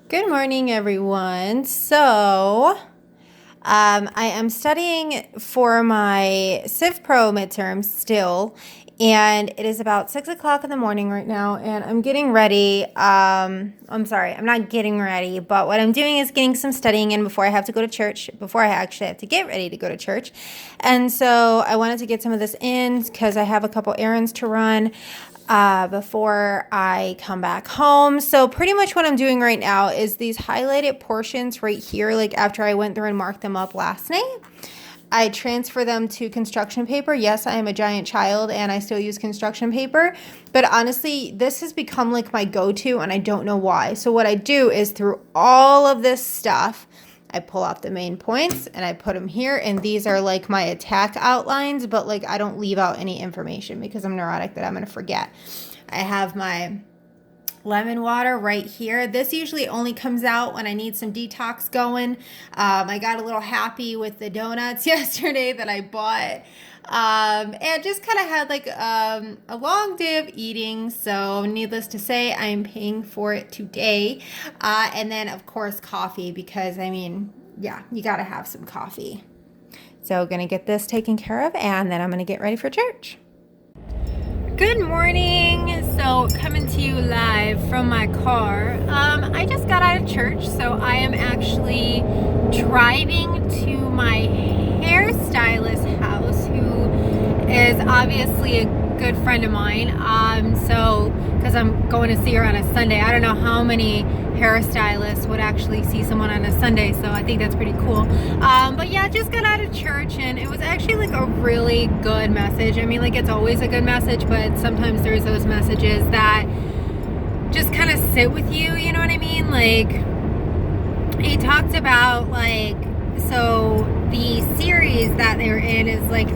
Good morning, everyone. I am studying for my Civ Pro midterms still, and it is about 6 o'clock in the morning right now, and I'm getting ready. I'm sorry, I'm not getting ready, but what I'm doing is getting some studying in before I have to go to church, before I actually have to get ready to go to church. And so I wanted to get some of this in because I have a couple errands to run before I come back home. So pretty much what I'm doing right now is these highlighted portions right here, like after I went through and marked them up last night, I transfer them to construction paper. Yes, I am a giant child and I still use construction paper, but honestly, this has become like my go-to and I don't know why. So what I do is through all of this stuff, I pull out the main points and I put them here, and these are like my attack outlines, but like I don't leave out any information because I'm neurotic that I'm going to forget. I have my lemon water right here. This usually only comes out when I need some detox going. I got a little happy with the donuts yesterday that I bought. And just kind of had like a long day of eating. So needless to say, I'm paying for it today. And then of course coffee, because I mean, yeah, you got to have some coffee. So gonna get this taken care of, and then I'm gonna get ready for church. Good morning. So coming to you live from my car. I just got out of church, so I am actually driving to my hairstylist house, who is obviously a good friend of mine. Because I'm going to see her on a Sunday. I don't know how many hairstylists would actually see someone on a Sunday, so I think that's pretty cool. But yeah, just got out of church, and it was actually like a really good message. I mean, like, it's always a good message, but sometimes there's those messages that just kind of sit with you, you know what I mean? Like, he talked about, like, so the series that they're in is like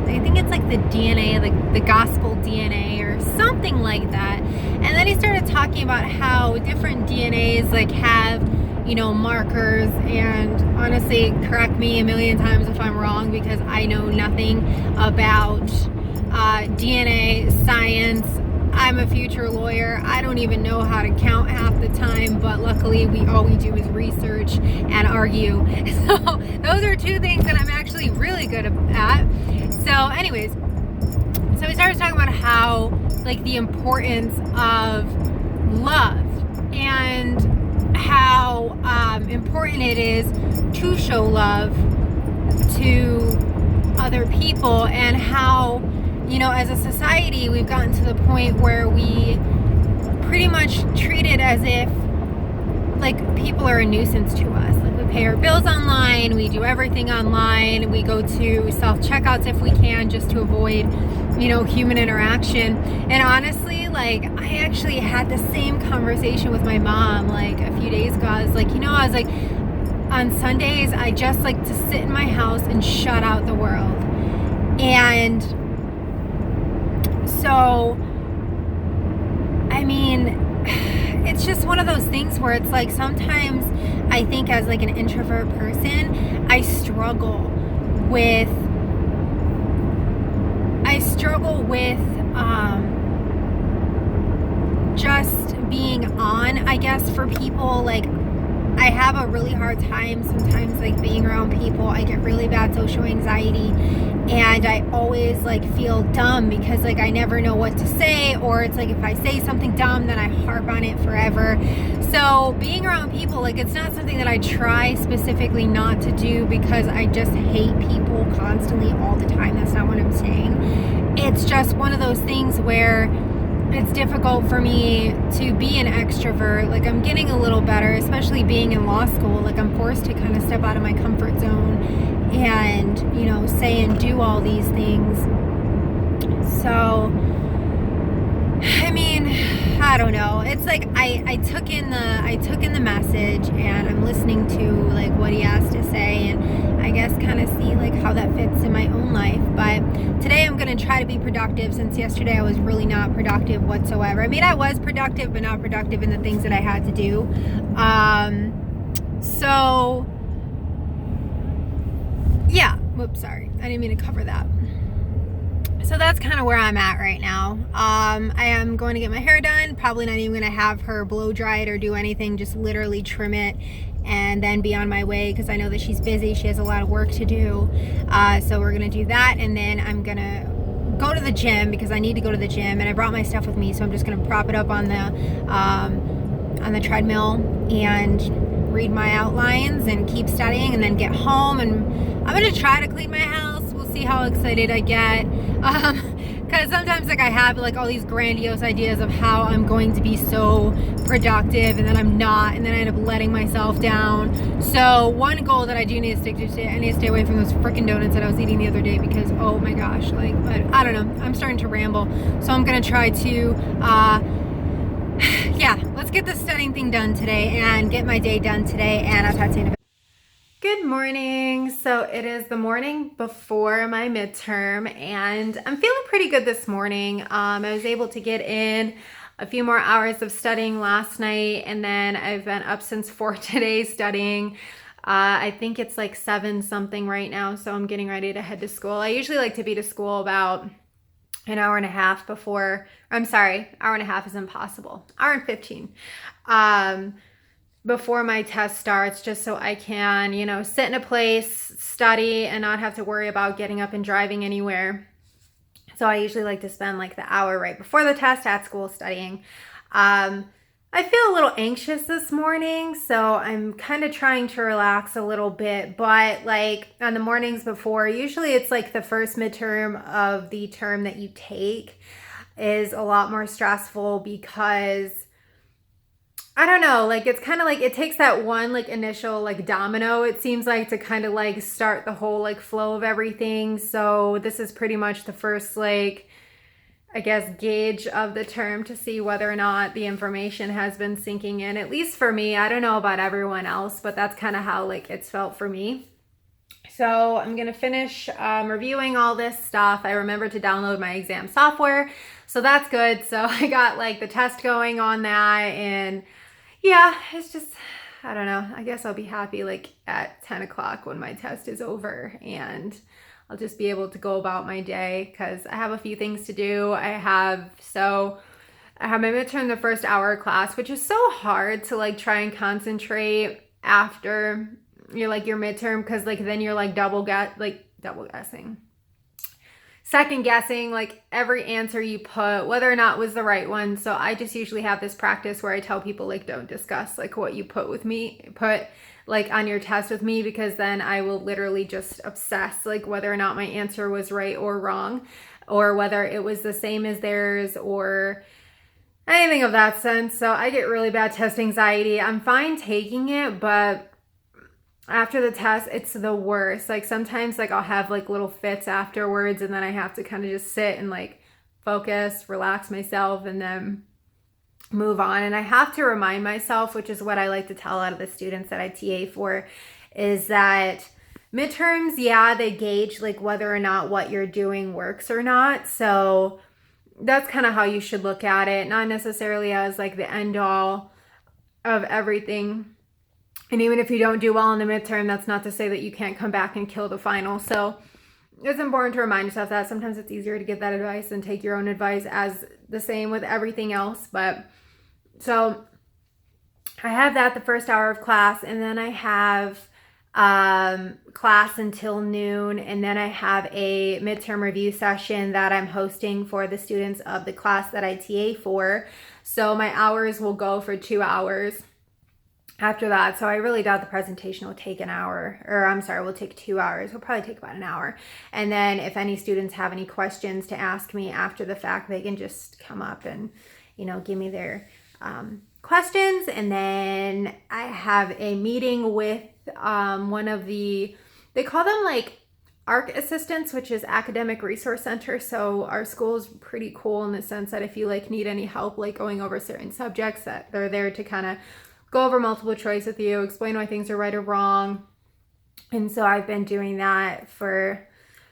I think it's like the DNA, like the gospel DNA or something like that. And then he started talking about how different DNAs like have, you know, markers. And honestly, correct me a million times if I'm wrong, because I know nothing about DNA science. I'm a future lawyer. I don't even know how to count half the time, but luckily all we do is research and argue. So those are two things that I'm actually really good at. So anyways, so we started talking about how, like, the importance of love and how important it is to show love to other people, and how, you know, as a society, we've gotten to the point where we pretty much treat it as if, like, people are a nuisance to us. Like, we pay our bills online, we do everything online, we go to self-checkouts if we can, just to avoid, you know, human interaction. And honestly, like, I actually had the same conversation with my mom, like, a few days ago. I was like, on Sundays, I just like to sit in my house and shut out the world. And so, I mean, it's just one of those things where it's like, sometimes I think as like an introvert person, I struggle with just being on, I guess, for people. Like, I have a really hard time sometimes, like, being around people. I get really bad social anxiety, and I always, like, feel dumb because, like, I never know what to say, or it's like if I say something dumb, then I harp on it forever. So being around people, like, it's not something that I try specifically not to do because I just hate people constantly all the time. That's not what I'm saying. It's just one of those things where it's difficult for me to be an extrovert. Like, I'm getting a little better, especially being in law school. Like, I'm forced to kind of step out of my comfort zone and, you know, say and do all these things. So, I mean, I don't know. It's like I took in the message, and I'm listening to, like, what he has to say, and I guess kind of see, like, how that fits in my own life. But today I'm going to try to be productive, since yesterday I was really not productive whatsoever. I mean, I was productive, but not productive in the things that I had to do. So yeah, whoops, sorry. I didn't mean to cover that. So that's kind of where I'm at right now. I am going to get my hair done. Probably not even going to have her blow dry it or do anything. Just literally trim it and then be on my way because I know that she's busy. She has a lot of work to do. So we're going to do that, and then I'm going to go to the gym because I need to go to the gym, and I brought my stuff with me, so I'm just going to prop it up on the treadmill and read my outlines and keep studying, and then get home, and I'm going to try to clean my house. We'll see how excited I get, because sometimes like I have like all these grandiose ideas of how I'm going to be so productive, and then I'm not, and then I end up letting myself down. So one goal that I do need to stick to today, I need to stay away from those freaking donuts that I was eating the other day, because oh my gosh, like, but I don't know, I'm starting to ramble. So I'm gonna try to yeah, let's get the studying thing done today and get my day done today, and I'll talk to you in a bit. Good morning. So it is the morning before my midterm, and I'm feeling pretty good this morning. I was able to get in a few more hours of studying last night, and then I've been up since 4 today studying. I think it's like 7 something right now, so I'm getting ready to head to school. I usually like to be to school about an hour and a half before, I'm sorry, hour and a half is impossible, hour and 15. Before my test starts, just so I can, you know, sit in a place, study, and not have to worry about getting up and driving anywhere. So I usually like to spend like the hour right before the test at school studying. I feel a little anxious this morning, so I'm kind of trying to relax a little bit, but like on the mornings before, usually it's like the first midterm of the term that you take is a lot more stressful, because I don't know, like it's kind of like it takes that one like initial like domino, it seems like, to kind of like start the whole like flow of everything. So this is pretty much the first like, I guess, gauge of the term to see whether or not the information has been sinking in, at least for me. I don't know about everyone else, but that's kind of how like it's felt for me. So I'm gonna finish reviewing all this stuff. I remembered to download my exam software, so that's good. So I got like the test going on that, and yeah, it's just, I don't know. I guess I'll be happy like at 10 o'clock when my test is over, and I'll just be able to go about my day, because I have a few things to do. I have my midterm the first hour of class, which is so hard to like try and concentrate after you're like your midterm, because like then you're like double guessing, second guessing like every answer you put, whether or not was the right one. So I just usually have this practice where I tell people like, don't discuss like what you put like on your test with me, because then I will literally just obsess like whether or not my answer was right or wrong, or whether it was the same as theirs or anything of that sense. So I get really bad test anxiety. I'm fine taking it, but after the test, it's the worst. Like sometimes like I'll have like little fits afterwards, and then I have to kind of just sit and like focus, relax myself, and then move on. And I have to remind myself, which is what I like to tell a lot of the students that I TA for, is that midterms, yeah, they gauge like whether or not what you're doing works or not. So that's kind of how you should look at it, not necessarily as like the end all of everything. And even if you don't do well in the midterm, that's not to say that you can't come back and kill the final. So it's important to remind yourself that sometimes it's easier to give that advice and take your own advice, as the same with everything else. But so I have that the first hour of class, and then I have class until noon, and then I have a midterm review session that I'm hosting for the students of the class that I TA for. So my hours will go for 2 hours after that. So I really doubt the presentation will take an hour, or I'm sorry, will take 2 hours. It'll probably take about an hour. And then if any students have any questions to ask me after the fact, they can just come up and, you know, give me their questions. And then I have a meeting with one of they call them like ARC assistants, which is Academic Resource Center. So our school is pretty cool in the sense that if you like need any help like going over certain subjects, that they're there to kind of go over multiple choice with you, explain why things are right or wrong. And so I've been doing that for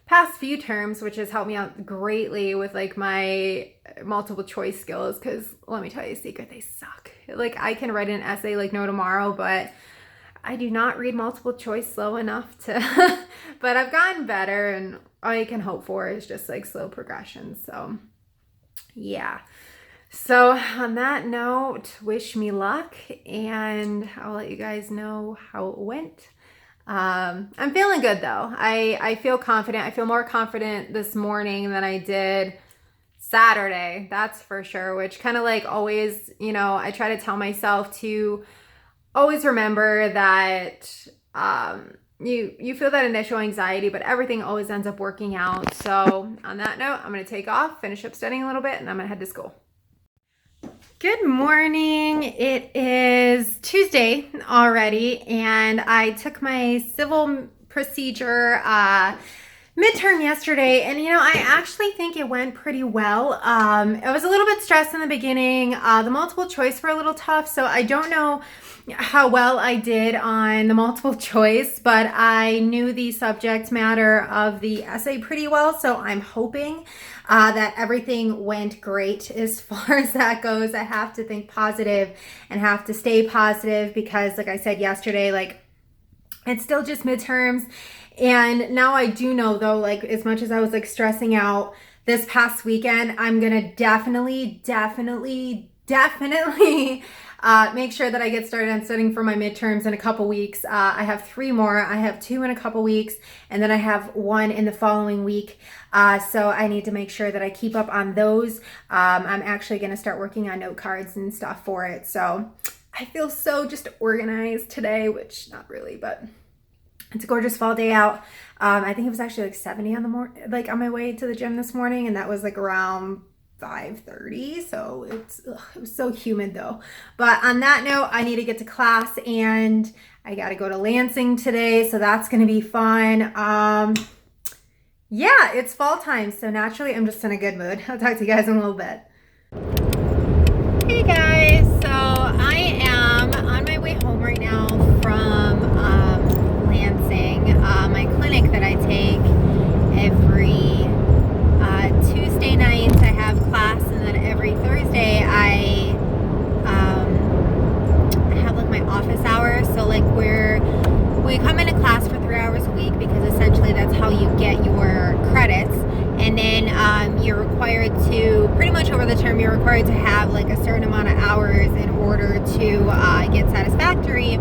past few terms, which has helped me out greatly with like my multiple choice skills, because let me tell you a secret, they suck. Like I can write an essay like no tomorrow, but I do not read multiple choice slow enough to but I've gotten better, and all you can hope for is just like slow progression. So yeah. So on that note, wish me luck, and I'll let you guys know how it went. I'm feeling good though. I feel confident. I feel more confident this morning than I did Saturday, that's for sure, which kind of like always, you know, I try to tell myself to always remember that you feel that initial anxiety, but everything always ends up working out. So on that note, I'm going to take off, finish up studying a little bit, and I'm going to head to school. Good morning. It is Tuesday already, and I took my civil procedure midterm yesterday, and you know, I actually think it went pretty well. I was a little bit stressed in the beginning. The multiple choice were a little tough, so I don't know how well I did on the multiple choice, but I knew the subject matter of the essay pretty well, so I'm hoping that everything went great as far as that goes. I have to think positive and have to stay positive because, like I said yesterday, like it's still just midterms. And now I do know though, like as much as I was like stressing out this past weekend, I'm gonna definitely make sure that I get started on studying for my midterms in a couple weeks. I have 3 more. I have 2 in a couple weeks, and then I have 1 in the following week. So I need to make sure that I keep up on those. I'm actually going to start working on note cards and stuff for it. So I feel so just organized today, which not really, but it's a gorgeous fall day out. I think it was actually like 70 on the like on my way to the gym this morning, and that was like around 5:30, so it was so humid though. But on that note, I need to get to class, and I got to go to Lansing today, so that's going to be fun. Yeah, it's fall time, so naturally I'm just in a good mood. I'll talk to you guys in a little bit. Hey guys, so I am on my way home right now from Lansing, my clinic that I take every Tuesday nights. I have class, and then every Thursday I have like my office hours. So like we come into class for 3 hours a week because essentially that's how you get your credits. And then you're required to, pretty much over the term, you're required to have like a certain amount of hours in order to get satisfactory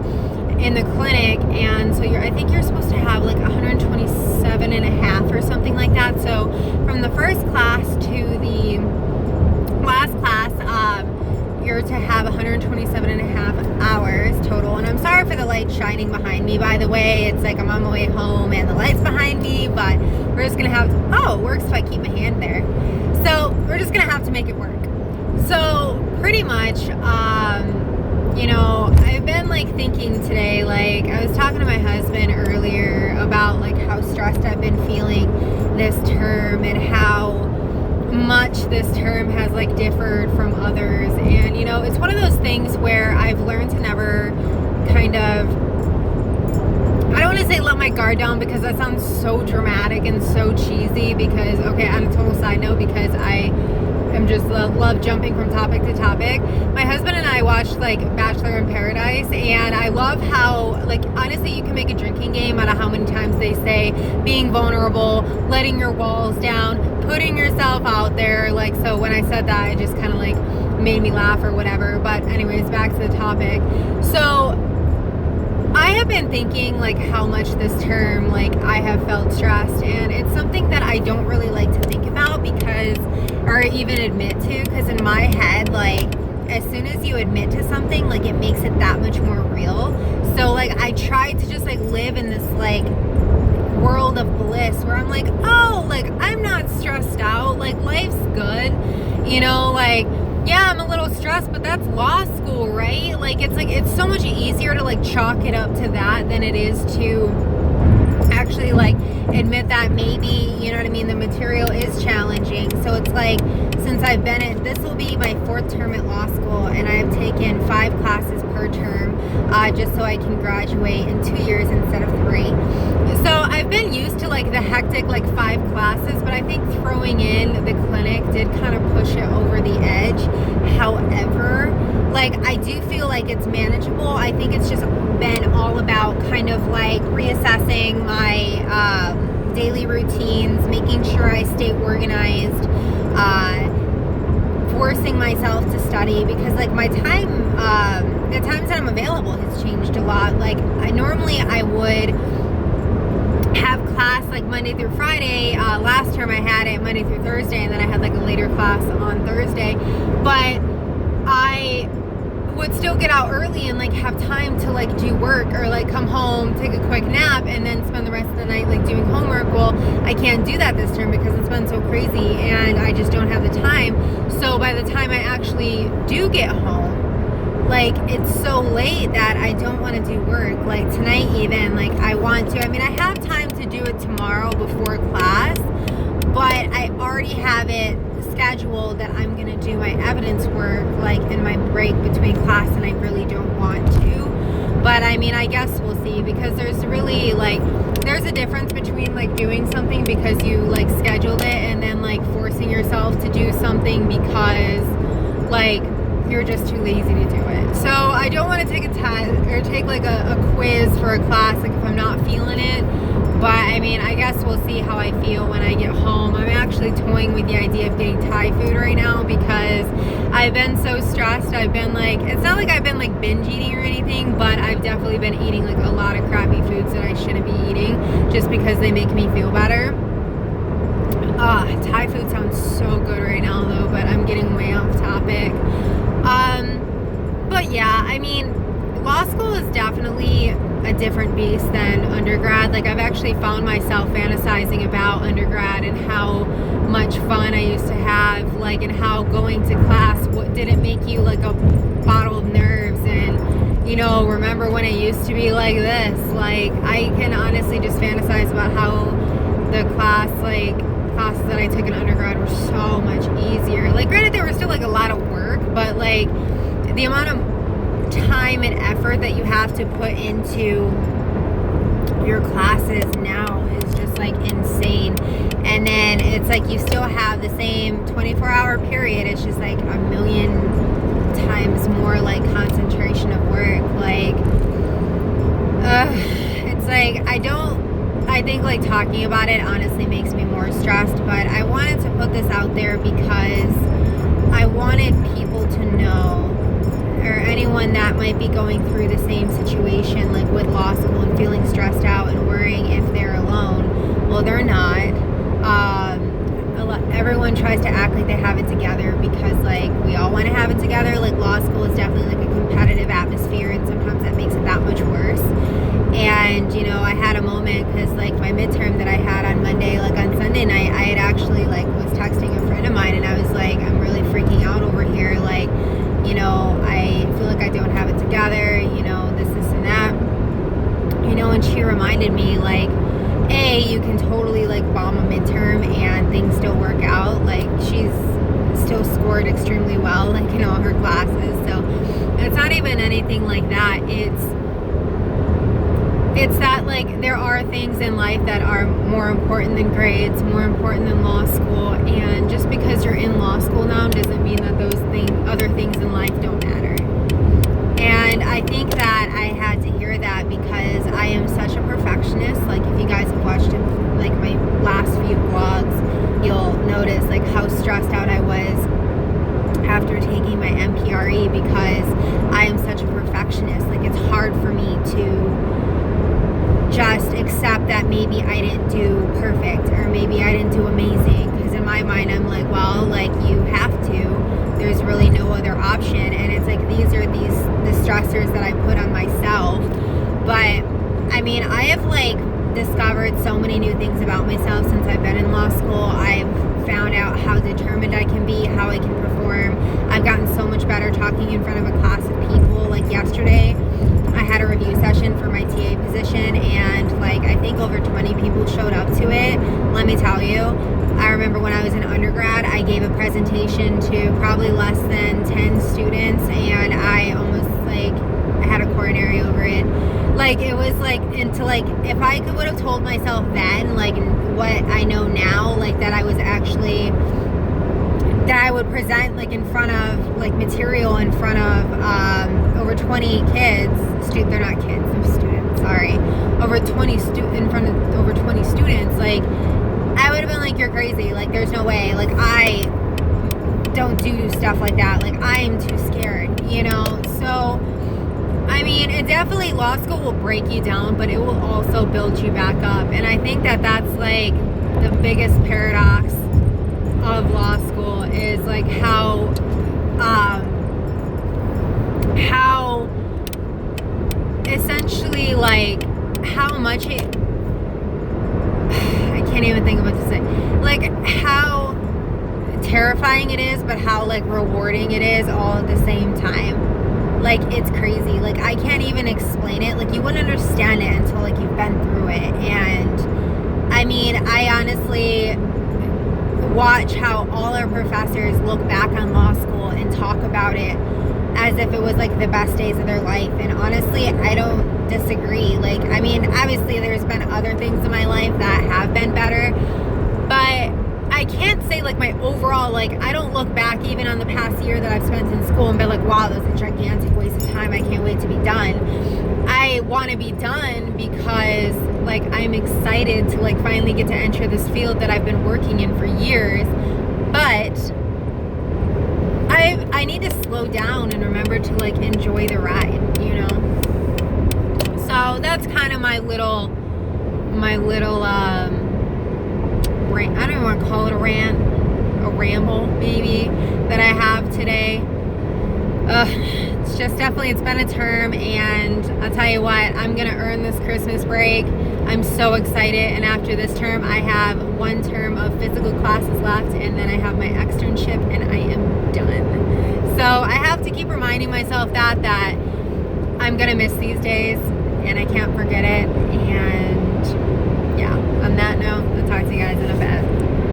in the clinic. And so I think you're supposed to have like 127 and a half or something like that. So from the first class to the last class, you're to have 127 and a half hours total. And I'm sorry for the light shining behind me, by the way. It's like I'm on my way home and the light's behind me, but we're just gonna have to, oh, it works if I keep my hand there. So we're just gonna have to make it work. So pretty much, you know, I've been like thinking today, like I was talking to my husband earlier about like how stressed I've been feeling this term and how much this term has like differed from others. And you know, it's one of those things where I've learned to never kind of, I don't want to say let my guard down because that sounds so dramatic and so cheesy, because okay, on a total side note, because I am just love jumping from topic to topic. My husband and I watched like Bachelor in Paradise, and I love how, like, honestly, you can make a drinking game out of how many times they say being vulnerable, letting your walls down, putting yourself out there. Like, so when I said that, it just kind of like made me laugh or whatever. But anyways, back to the topic. So I have been thinking like how much this term, like I have felt stressed, and it's something that I don't really like to think about because, or even admit to, because in my head, like as soon as you admit to something, like it makes it that much more real. So like I try to just like live in this like world of bliss where I'm like, oh, like I'm not stressed out, like life's good, you know, like yeah, I'm a little stressed, but that's law school, right? Like it's so much easier to like chalk it up to that than it is to actually like admit that maybe, you know what I mean, the material is challenging. So it's like, since I've been in, this will be my 4th term at law school, and I have taken 5 classes per term, just so I can graduate in 2 years instead of 3. So I've been used to like the hectic like 5 classes, but I think throwing in the clinic did kind of push it over the edge. However, like I do feel like it's manageable. I think it's just been all about kind of like reassessing my daily routines, making sure I stay organized, forcing myself to study, because like my time, the times that I'm available has changed a lot. Like I would have class like Monday through Friday. Last term I had it Monday through Thursday, and then I had like a later class on Thursday. But I would still get out early and like have time to like do work, or like come home, take a quick nap, and then spend the rest of the night like doing homework. Well, I can't do that this term because it's been so crazy and I just don't have the time. So by the time I actually do get home, like it's so late that I don't want to do work. Like tonight even, like I have time to do it tomorrow before class, but I already have it scheduled that I'm going to do my evidence work like in my break between class, and I really don't want to. But I mean, I guess we'll see, because there's really like, there's a difference between like doing something because you like scheduled it, and then like forcing yourself to do something because like you're just too lazy to do it. So I don't want to take a test or take like a quiz for a class like if I'm not feeling it. But I mean, I guess we'll see how I feel when I get home. I'm actually toying with the idea of getting Thai food right now because I've been so stressed. I've been like, it's not like I've been like binge eating or anything, but I've definitely been eating like a lot of crappy foods that I shouldn't be eating just because they make me feel better. Thai food sounds so good right now though, but I'm getting way off topic. But yeah, I mean, law school is definitely a different beast than undergrad. Like I've actually found myself fantasizing about undergrad and how much fun I used to have, like, and how going to class didn't make you like a bottle of nerves, and you know, remember when it used to be like this. Like I can honestly just fantasize about how the classes that I took in undergrad were so much easier. Like granted, there was still like a lot of work, but like the amount of time and effort that you have to put into your classes now is just like insane. And then it's like you still have the same 24-hour period. It's just like a million times more like concentration of work. Like it's like I think like talking about it honestly makes me more stressed. But I wanted to put this out there because I wanted people to know, or anyone that might be going through the same situation, like with law school and feeling stressed out and worrying if they're alone. Well, they're not. Everyone tries to act like they have it together because like we all want to have it together. Like law school is definitely like a competitive atmosphere, and sometimes that makes it that much worse. And you know, I had a moment because like my midterm that I had on Monday, like on Sunday night, I had actually like was texting a friend of mine, and I was like, I'm really freaking out over here. Like, you know, I feel like I don't have it together, you know, this and that, you know. And she reminded me like, you can totally like bomb a midterm and things still work out. Like she's still scored extremely well, like in all her classes. So it's not even anything like that. It's that like there are things in life that are more important than grades, more important than law school, and just because you're in law school now doesn't mean that those other things in life don't matter. And I think that I had to hear that because I am such a perfectionist. Like if you guys have watched like my last few vlogs, you'll notice like how stressed out I was after taking my MPRE because I am such a perfectionist. Like it's hard for me to just accept that maybe I didn't do perfect or maybe I didn't do amazing, because in my mind I'm like, well, like you have to, there's really no other option. And it's like these are the stressors that I put on myself. But I mean, I have like discovered so many new things about myself since I've been in law school. I've found out how determined I can be, how I can perform. I've gotten so much better talking in front of a class of people. Like yesterday I had a review session for my TA position, and like I think over 20 people showed up to it. Let me tell you, I remember when I was in undergrad, I gave a presentation to probably less than 10 students, and I almost like I had a coronary over it. Like it was like, into like if I would have told myself then like what I know now, like that I was actually, that I would present like in front of like material in front of over 20 kids. They're not kids, they're students. sorry, over 20 in front of over 20 students, like, I would have been like, you're crazy. Like, there's no way. Like, I don't do stuff like that. Like, I am too scared, you know? So, I mean, it definitely, law school will break you down, but it will also build you back up. And I think that that's like the biggest paradox of law school is like how essentially like how much it, I can't even think of what to say, like how terrifying it is, but how like rewarding it is all at the same time. Like, it's crazy. Like, I can't even explain it. Like, you wouldn't understand it until like you've been through it. And I mean, I honestly watch how all our professors look back on law school and talk about it as if it was like the best days of their life. And honestly, I don't disagree. Like, I mean, obviously there's been other things in my life that have been better, but I can't say like my overall, like, I don't look back even on the past year that I've spent in school and be like, wow, that was a gigantic waste of time. I can't wait to be done. I want to be done because like I'm excited to like finally get to enter this field that I've been working in for years. But I need to slow down and remember to like enjoy the ride, you know? So that's kind of my little rant. I don't even want to call it a rant, a ramble maybe, that I have today. It's just definitely, it's been a term, and I'll tell you what, I'm gonna earn this Christmas break. I'm so excited, and after this term I have one term of physical classes left, and then I have my externship and I am done. So I have to keep reminding myself that I'm gonna miss these days and I can't forget it. And yeah, on that note, I'll talk to you guys in a bit.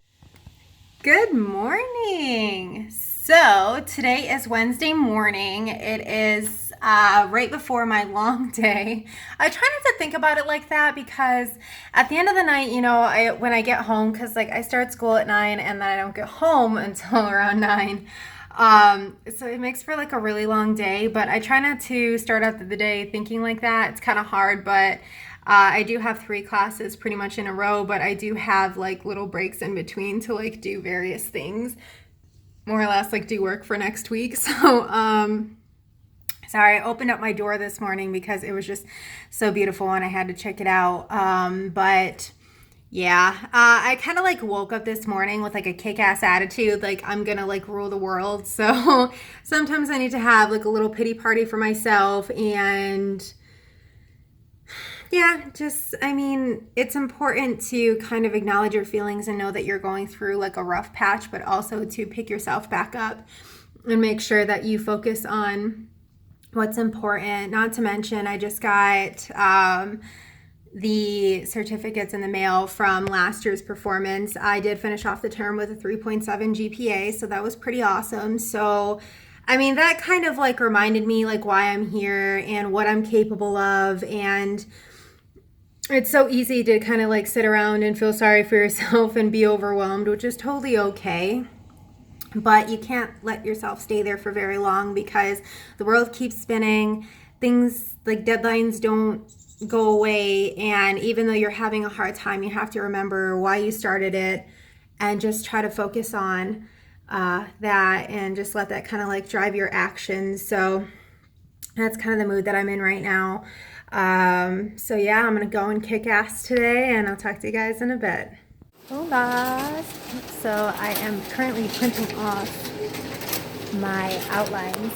Good morning. So today is Wednesday morning. It is right before my long day. I try not to think about it like that because at the end of the night, you know, when I get home, because like I start school at 9 and then I don't get home until around 9. So it makes for like a really long day, but I try not to start out the day thinking like that. It's kind of hard, but I do have 3 classes pretty much in a row, but I do have like little breaks in between to like do various things, more or less like do work for next week. So, sorry, I opened up my door this morning because it was just so beautiful and I had to check it out. But yeah, I kind of like woke up this morning with like a kick-ass attitude, like I'm gonna like rule the world. So sometimes I need to have like a little pity party for myself. And yeah, just, I mean, it's important to kind of acknowledge your feelings and know that you're going through like a rough patch, but also to pick yourself back up and make sure that you focus on what's important. Not to mention, I just got the certificates in the mail from last year's performance. I did finish off the term with a 3.7 GPA, so that was pretty awesome. So I mean, that kind of like reminded me like why I'm here and what I'm capable of. And it's so easy to kind of like sit around and feel sorry for yourself and be overwhelmed, which is totally okay. But you can't let yourself stay there for very long because the world keeps spinning. Things like deadlines don't go away. And even though you're having a hard time, you have to remember why you started it and just try to focus on that and just let that kind of like drive your actions. So that's kind of the mood that I'm in right now. So yeah, I'm gonna go and kick ass today, and I'll talk to you guys in a bit. Hola. So I am currently printing off my outlines.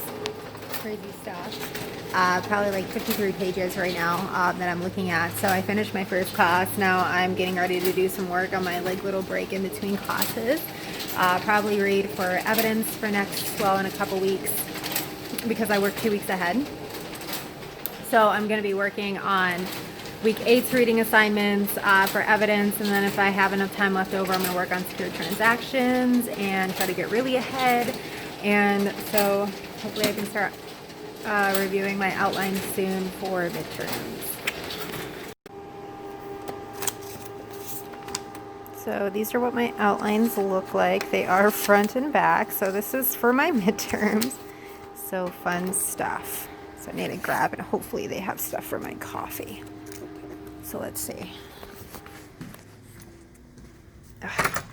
Crazy stuff. Probably like 53 pages right now that I'm looking at. So I finished my first class. Now I'm getting ready to do some work on my like little break in between classes. Probably read for evidence for next, well, in a couple weeks because I work 2 weeks ahead. So I'm going to be working on week 8's reading assignments for evidence, and then if I have enough time left over, I'm going to work on secure transactions and try to get really ahead. And so hopefully I can start reviewing my outlines soon for midterms. So these are what my outlines look like. They are front and back. So this is for my midterms. So fun stuff. So I need to grab, and hopefully they have stuff for my coffee. So let's see. Ugh.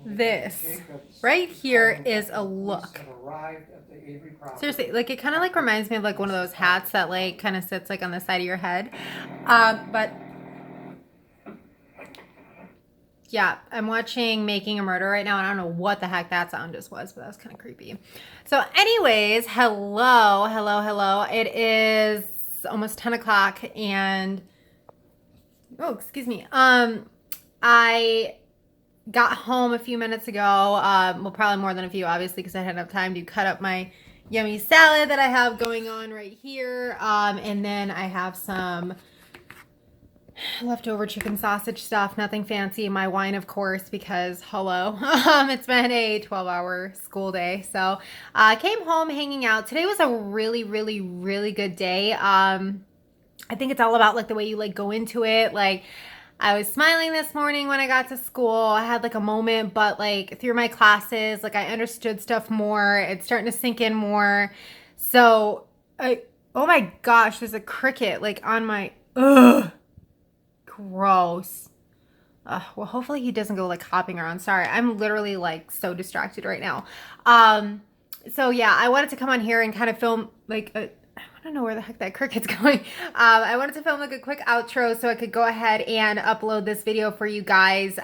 This right here is a look. Seriously, like it kind of like reminds me of like one of those hats that like kind of sits like on the side of your head. But yeah, I'm watching Making a Murder right now, and I don't know what the heck that sound just was, but that was kind of creepy. So anyways, hello. It is almost 10 o'clock, and oh, excuse me. I got home a few minutes ago. Well, probably more than a few, obviously, because I had enough time to cut up my yummy salad that I have going on right here. And then I have some leftover chicken sausage stuff, nothing fancy. My wine, of course, because hello, it's been a 12-hour school day. So I came home hanging out. Today was a really good day. I think it's all about like the way you like go into it. Like I was smiling this morning when I got to school. I had like a moment, but like through my classes, like I understood stuff more. It's starting to sink in more. So oh my gosh, there's a cricket like on my, ugh, gross. Well, hopefully he doesn't go like hopping around. Sorry, I'm literally like so distracted right now. So yeah, I wanted to come on here and kind of film like I don't know where the heck that cricket's going. I wanted to film like a quick outro so I could go ahead and upload this video for you guys.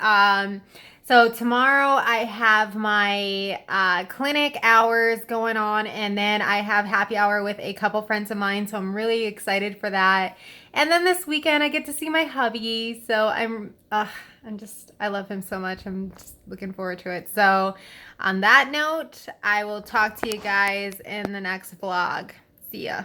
So tomorrow I have my clinic hours going on, and then I have happy hour with a couple friends of mine. So I'm really excited for that. And then this weekend I get to see my hubby. So I love him so much. I'm just looking forward to it. So on that note, I will talk to you guys in the next vlog. See ya.